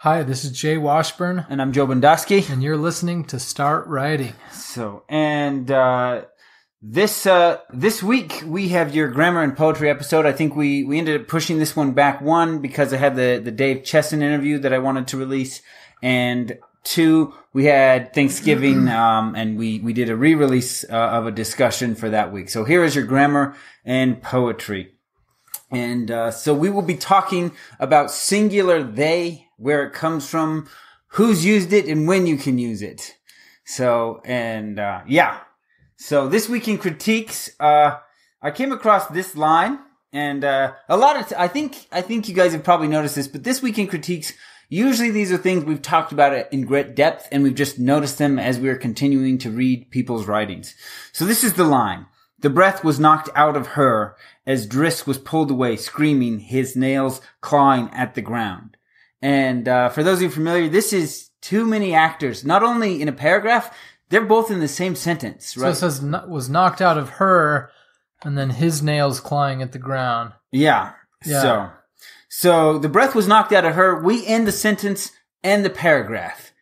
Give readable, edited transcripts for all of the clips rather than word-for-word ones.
Hi, this is Jay Washburn. And I'm Joe Bondowski. And you're listening to Start Writing. This week we have your grammar and poetry episode. I think we ended up pushing this one back, one, because I had the Dave Chesson interview that I wanted to release, and two, we had Thanksgiving, and we did a re-release of a discussion for that week. So here is your grammar and poetry. And so we will be talking about singular they, where it comes from, who's used it, and when you can use it. So this week in critiques, I came across this line, and I think you guys have probably noticed this, but this week in critiques, usually these are things we've talked about in great depth, and we've just noticed them as we're continuing to read people's writings. So this is the line. The breath was knocked out of her as Driss was pulled away, screaming, his nails clawing at the ground. And for those of you familiar, this is too many actors, not only in a paragraph, they're both in the same sentence, right? So it says was knocked out of her, and then his nails clawing at the ground. Yeah. So the breath was knocked out of her. We end the sentence and the paragraph.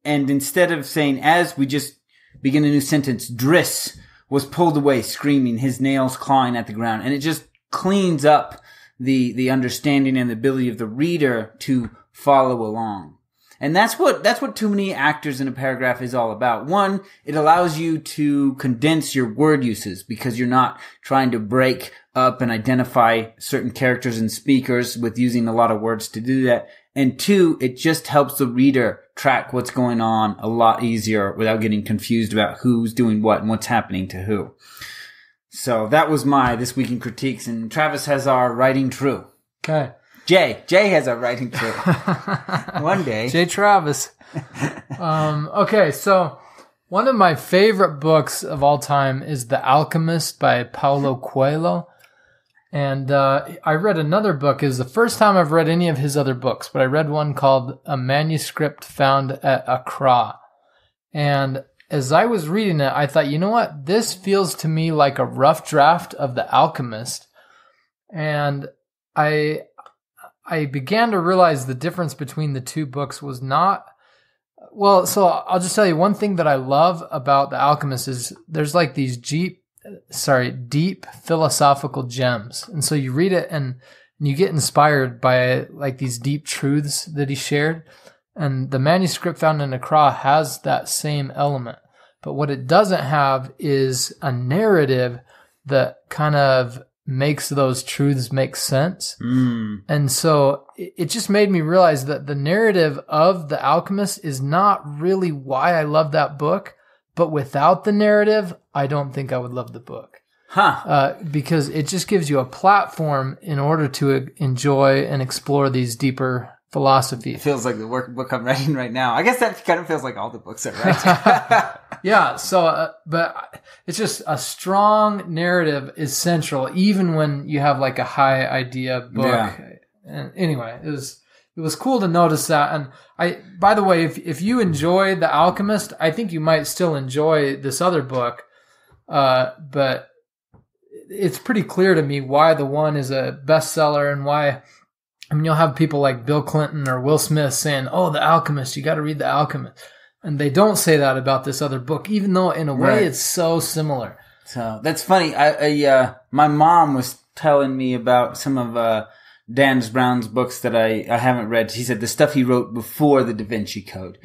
And instead of saying as, we just begin a new sentence. Driss was pulled away, screaming, his nails clawing at the ground. And it just cleans up the understanding and the ability of the reader to follow along. And that's what too many actors in a paragraph is all about. One, it allows you to condense your word uses because you're not trying to break up and identify certain characters and speakers with using a lot of words to do that. And two, it just helps the reader track what's going on a lot easier without getting confused about who's doing what and what's happening to who. So that was my This Week in Critiques, and Travis has our Writing True. Okay. Jay has our Writing True. One day. Jay Travis. Okay, so one of my favorite books of all time is The Alchemist by Paulo Coelho. And I read another book. It was the first time I've read any of his other books, but I read one called A Manuscript Found at Accra. And as I was reading it, I thought, you know what? This feels to me like a rough draft of The Alchemist. And I began to realize the difference between the two books was not... Well, so I'll just tell you one thing that I love about The Alchemist is there's like these deep philosophical gems. And so you read it and you get inspired by like these deep truths that he shared. And The Manuscript Found in Accra has that same element. But what it doesn't have is a narrative that kind of makes those truths make sense. And so it just made me realize that the narrative of The Alchemist is not really why I love that book, but without the narrative, I don't think I would love the book. Because it just gives you a platform in order to enjoy and explore these deeper philosophies. It feels like the book I'm writing right now. I guess that kind of feels like all the books I write. Yeah, so, but it's just a strong narrative is central, even when you have like a high idea book. Yeah. And anyway, it was cool to notice that. And by the way, if you enjoy The Alchemist, I think you might still enjoy this other book. But it's pretty clear to me why the one is a bestseller and why. I mean, you'll have people like Bill Clinton or Will Smith saying, "Oh, The Alchemist, you got to read The Alchemist." And they don't say that about this other book, even though in a way it's so similar. So that's funny. My mom was telling me about some of Dan Brown's books that I haven't read. She said the stuff he wrote before the Da Vinci Code.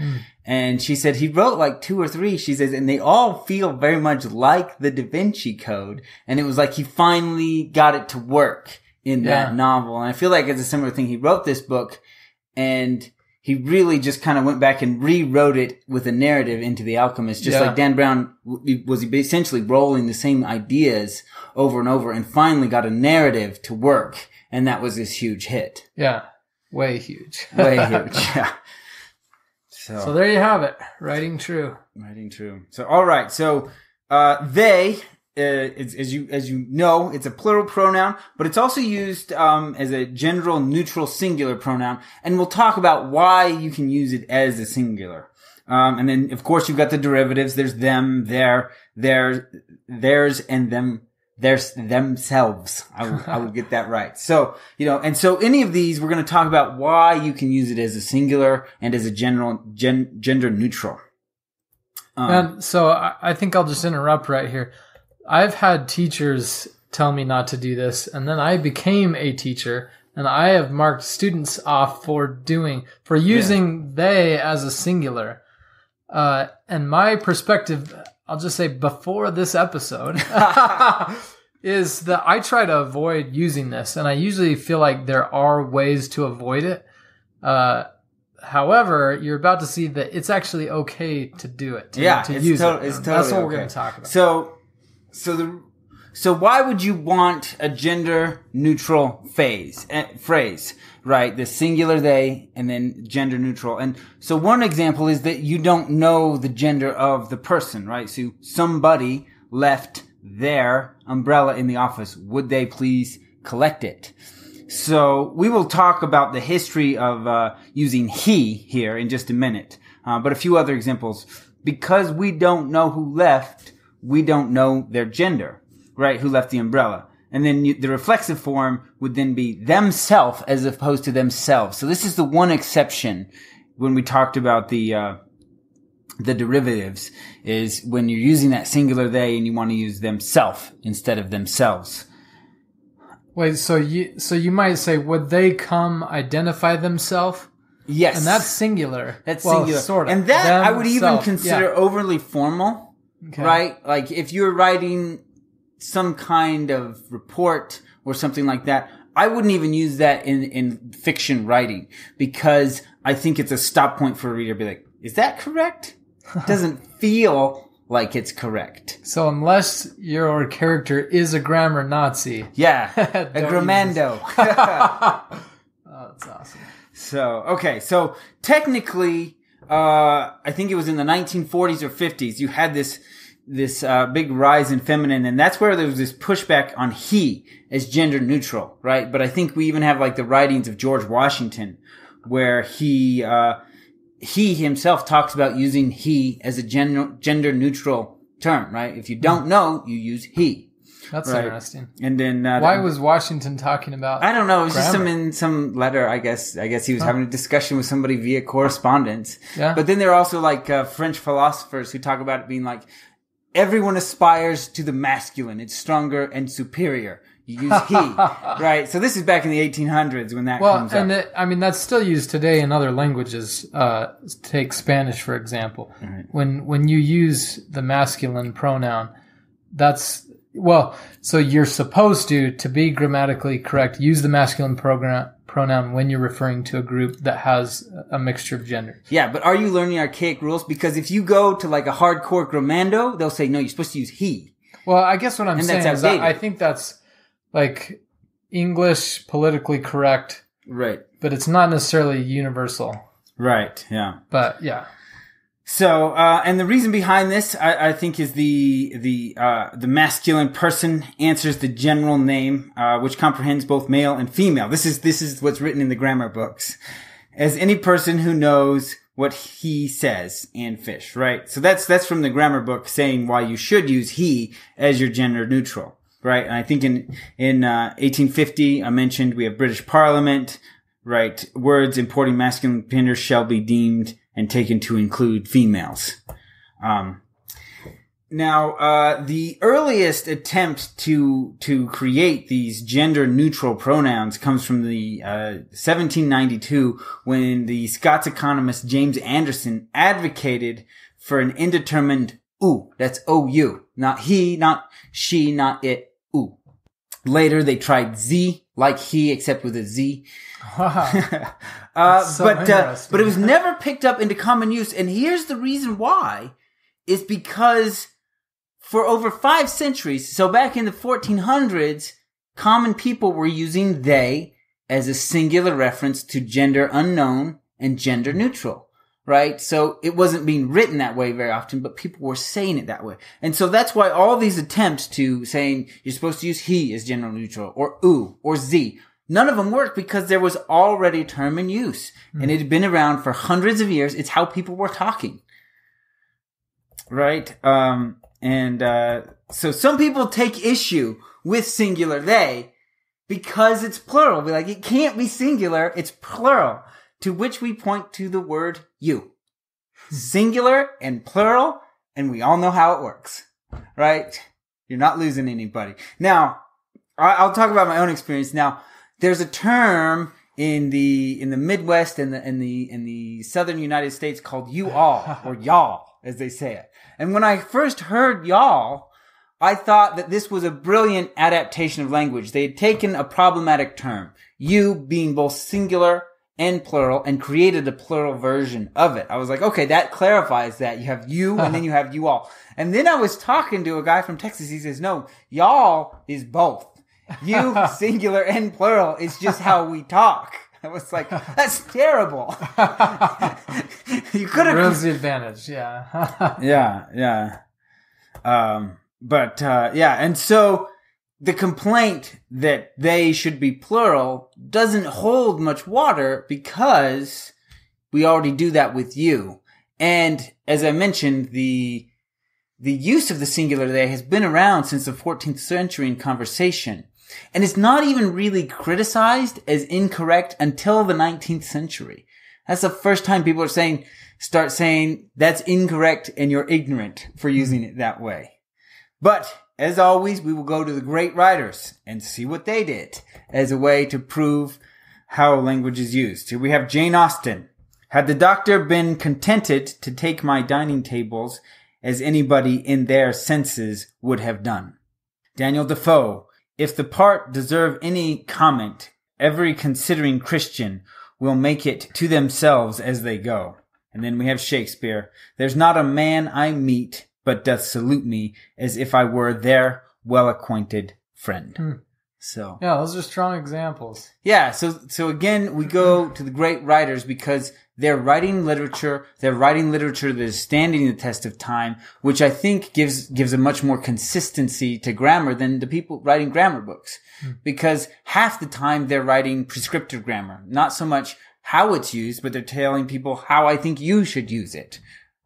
And she said he wrote like 2 or 3, she says, and they all feel very much like the Da Vinci Code. And it was like he finally got it to work in that novel. And I feel like it's a similar thing. He wrote this book and he really just kind of went back and rewrote it with a narrative into The Alchemist. Just like Dan Brown was essentially rolling the same ideas over and over and finally got a narrative to work. And that was this huge hit. Yeah. Way huge. Way huge. Yeah. So there you have it. Writing true. Writing true. So, all right. So, they, as you know, it's a plural pronoun, but it's also used as a general neutral singular pronoun, and we'll talk about why you can use it as a singular. And then, of course, you've got the derivatives. There's them, their, theirs, and them, themselves. I would get that right. So, and so any of these, we're going to talk about why you can use it as a singular and as a general gender neutral. And so I think I'll just interrupt right here. I've had teachers tell me not to do this, and then I became a teacher, and I have marked students off for using they as a singular. And my perspective, I'll just say before this episode, is that I try to avoid using this, and I usually feel like there are ways to avoid it. However, you're about to see that it's actually okay to do it. To use it. It's totally That's what we're okay. going to talk about. So why would you want a gender neutral phrase, right? The singular they and then gender neutral. And so one example is that you don't know the gender of the person, right? So somebody left their umbrella in the office. Would they please collect it? So we will talk about the history of using he here in just a minute. But a few other examples. Because we don't know who left, we don't know their gender, right? Who left the umbrella. And then the reflexive form would then be themself as opposed to themselves. So this is the one exception when we talked about the derivatives, is when you're using that singular they and you want to use themself instead of themselves. Wait, so you might say, would they come identify themselves? Yes. And that's singular. That's singular. Sort of. And that I would even consider overly formal, okay. Right? Like if you're writing some kind of report or something like that, I wouldn't even use that in fiction writing, because I think it's a stop point for a reader to be like, is that correct? It doesn't feel like it's correct. So unless your character is a grammar Nazi. Yeah. A grammando. Oh, that's awesome. So technically, I think it was in the 1940s or 50s, you had this big rise in feminine, and that's where there was this pushback on he as gender neutral, right? But I think we even have like the writings of George Washington, where he himself talks about using he as a gender neutral term, right? If you don't know, you use he. That's right? interesting. And then why was Washington talking about? I don't know. It was grammar? just in some letter. I guess he was having a discussion with somebody via correspondence. Yeah. But then there are also like French philosophers who talk about it being like, everyone aspires to the masculine. It's stronger and superior. You use he, right? So this is back in the 1800s when that comes up. And that's still used today in other languages. Take Spanish, for example. Right. When you use the masculine pronoun, so you're supposed to be grammatically correct, use the masculine pronoun when you're referring to a group that has a mixture of genders. Yeah, but are you learning archaic rules? Because if you go to like a hardcore grammando, they'll say, no, you're supposed to use he. Well, I guess what I'm saying is I think that's like English politically correct. Right. But it's not necessarily universal. Right, yeah. But yeah. So, and the reason behind this, I think, is the masculine person answers the general name, which comprehends both male and female. This is what's written in the grammar books. As any person who knows what he says, and fish, right? So that's from the grammar book saying why you should use he as your gender neutral, right? And I think in 1850, I mentioned we have British Parliament, right? Words importing masculine gender shall be deemed and taken to include females. Now, the earliest attempt to create these gender neutral pronouns comes from the 1792, when the Scots economist James Anderson advocated for an indeterminate oo. That's O-U. Not he, not she, not it, oo. Later, they tried Z, like he, except with a Z. Wow. But it was never picked up into common use. And here's the reason why, is because for over 5 centuries, so back in the 1400s, common people were using they as a singular reference to gender unknown and gender neutral, right? So it wasn't being written that way very often, but people were saying it that way. And so that's why all these attempts to saying you're supposed to use he as gender neutral, or oo, or z, none of them worked because there was already a term in use. And it had been around for hundreds of years. It's how people were talking. Right? So some people take issue with singular they because it's plural. We're like, it can't be singular. It's plural. To which we point to the word you. Singular and plural. And we all know how it works, right? You're not losing anybody. Now, I'll talk about my own experience. Now, there's a term in the Midwest and in the southern United States called you all or y'all, as they say it. And when I first heard y'all, I thought that this was a brilliant adaptation of language. They had taken a problematic term, you being both singular and plural, and created a plural version of it. I was like, okay, that clarifies that. You have you, and then you have you all. And then I was talking to a guy from Texas. He says, no, y'all is both. You, singular and plural, is just how we talk. I was like, that's terrible. You could have... Ruins the advantage, yeah. Yeah. And so the complaint that they should be plural doesn't hold much water because we already do that with you. And as I mentioned, the use of the singular they has been around since the 14th century in conversation. And it's not even really criticized as incorrect until the 19th century. That's the first time people start saying that's incorrect and you're ignorant for using it that way. But as always, we will go to the great writers and see what they did as a way to prove how language is used. Here we have Jane Austen. Had the doctor been contented to take my dining tables as anybody in their senses would have done. Daniel Defoe. If the part deserve any comment, every considering Christian will make it to themselves as they go. And then we have Shakespeare. There's not a man I meet but doth salute me as if I were their well-acquainted friend. So yeah, those are strong examples. Yeah, so again, we go to the great writers because they're writing literature that is standing the test of time, which I think gives a much more consistency to grammar than the people writing grammar books. Because half the time they're writing prescriptive grammar, not so much how it's used, but they're telling people how I think you should use it.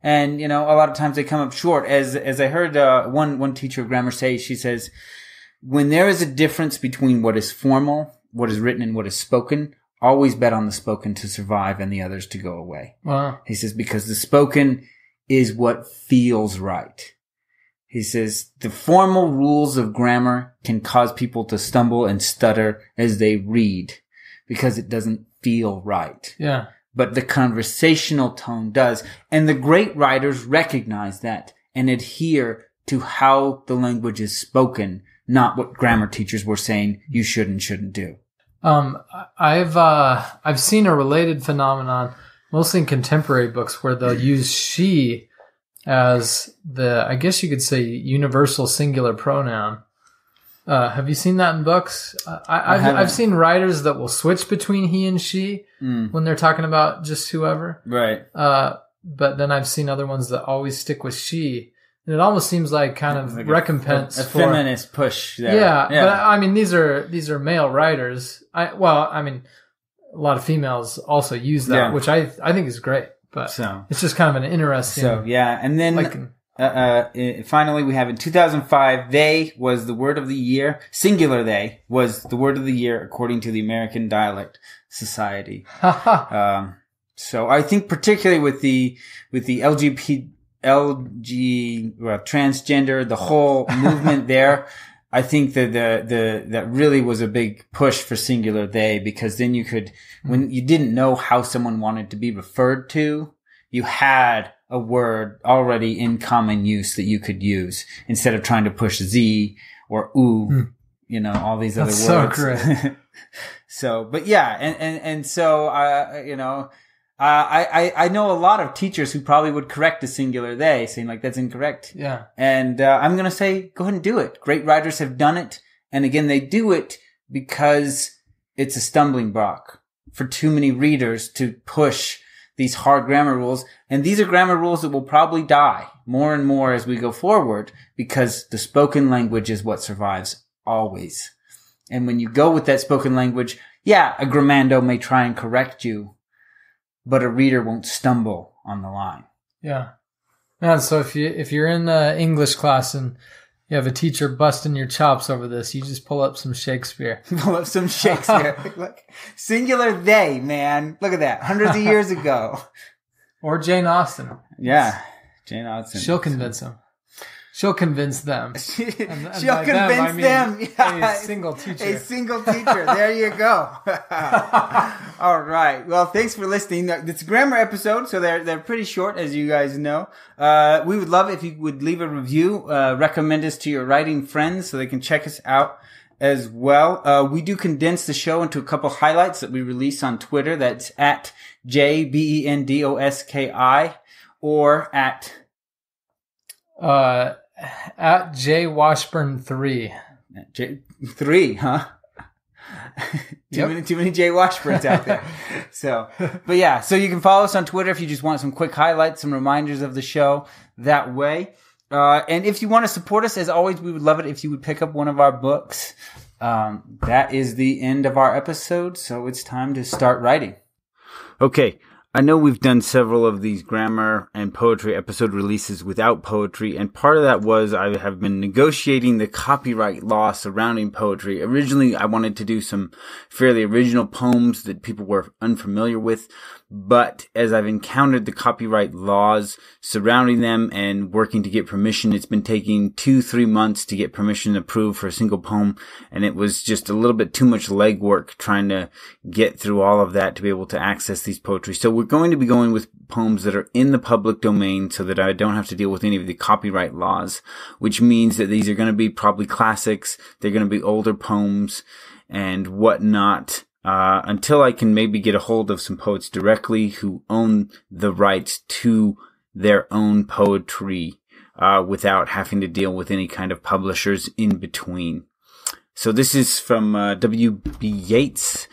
And, a lot of times they come up short. As I heard, one teacher of grammar say, she says, when there is a difference between what is formal, what is written, and what is spoken, always bet on the spoken to survive and the others to go away. Wow. He says, because the spoken is what feels right. He says, the formal rules of grammar can cause people to stumble and stutter as they read because it doesn't feel right. Yeah. But the conversational tone does. And the great writers recognize that and adhere to how the language is spoken, not what grammar teachers were saying you should and shouldn't do. I've seen a related phenomenon, mostly in contemporary books, where they'll use she as I guess you could say, universal singular pronoun. Have you seen that in books? I've seen writers that will switch between he and she when they're talking about just whoever. Right. But then I've seen other ones that always stick with she. And it almost seems like kind of like recompense a feminist push there. Yeah. But I mean, these are male writers. A lot of females also use that, which I think is great. But it's just kind of an interesting. And then finally we have in 2005, they was the word of the year. Singular they was the word of the year according to the American Dialect Society. So I think particularly with the transgender, the whole movement there, I think that that really was a big push for singular they, because then you could, when you didn't know how someone wanted to be referred to, you had a word already in common use that you could use instead of trying to push Z or oo, all these other words. So great. So, but yeah, and so, I know a lot of teachers who probably would correct a singular they, saying like, that's incorrect. Yeah. And, I'm going to say, go ahead and do it. Great writers have done it. And again, they do it because it's a stumbling block for too many readers to push these hard grammar rules. And these are grammar rules that will probably die more and more as we go forward, because the spoken language is what survives always. And when you go with that spoken language, yeah, a grammando may try and correct you, but a reader won't stumble on the line. Yeah. Yeah. So if you're in the English class and you have a teacher busting your chops over this, you just pull up some Shakespeare. Pull up some Shakespeare. Look, singular they, man. Look at that. Hundreds of years ago. Or Jane Austen. Yeah. Jane Austen. She'll convince them. She'll convince them. She'll convince them. Yeah. A single teacher. A single teacher. There you go. All right. Well, thanks for listening. It's a grammar episode, so they're pretty short, as you guys know. We would love if you would leave a review, recommend us to your writing friends so they can check us out as well. We do condense the show into a couple highlights that we release on Twitter. That's at JBENDOSKI or at J Washburn 3. Three, huh? Too many J Washburns out there. So you can follow us on Twitter if you just want some quick highlights, some reminders of the show that way. And if you want to support us, as always, we would love it if you would pick up one of our books. That is the end of our episode, so it's time to start writing. Okay. I know we've done several of these grammar and poetry episode releases without poetry, and part of that was I have been negotiating the copyright law surrounding poetry. Originally, I wanted to do some fairly original poems that people were unfamiliar with, but as I've encountered the copyright laws surrounding them and working to get permission, it's been taking 2-3 months to get permission approved for a single poem, and it was just a little bit too much legwork trying to get through all of that to be able to access these poetry. So we're going to be going with poems that are in the public domain so that I don't have to deal with any of the copyright laws, which means that these are going to be probably classics. They're going to be older poems and whatnot. Until I can maybe get a hold of some poets directly who own the rights to their own poetry, without having to deal with any kind of publishers in between. So this is from, W.B. Yeats,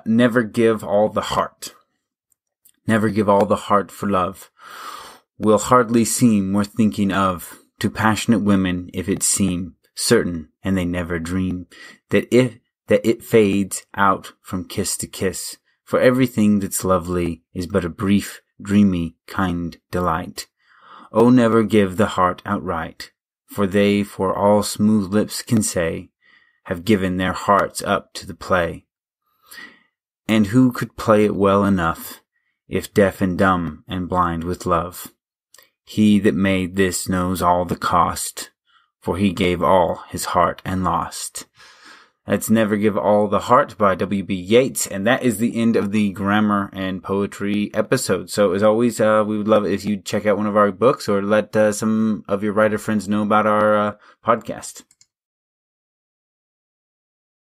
Never Give All the Heart. Never give all the heart for love. Will hardly seem worth thinking of to passionate women if it seem certain, and they never dream, that it fades out from kiss to kiss. For everything that's lovely is but a brief, dreamy, kind delight. Oh, never give the heart outright, for they, for all smooth lips can say, have given their hearts up to the play. And who could play it well enough, if deaf and dumb and blind with love? He that made this knows all the cost, for he gave all his heart and lost. That's Never Give All the Heart by W.B. Yeats, and that is the end of the grammar and poetry episode. So as always, we would love it if you'd check out one of our books or let some of your writer friends know about our podcast.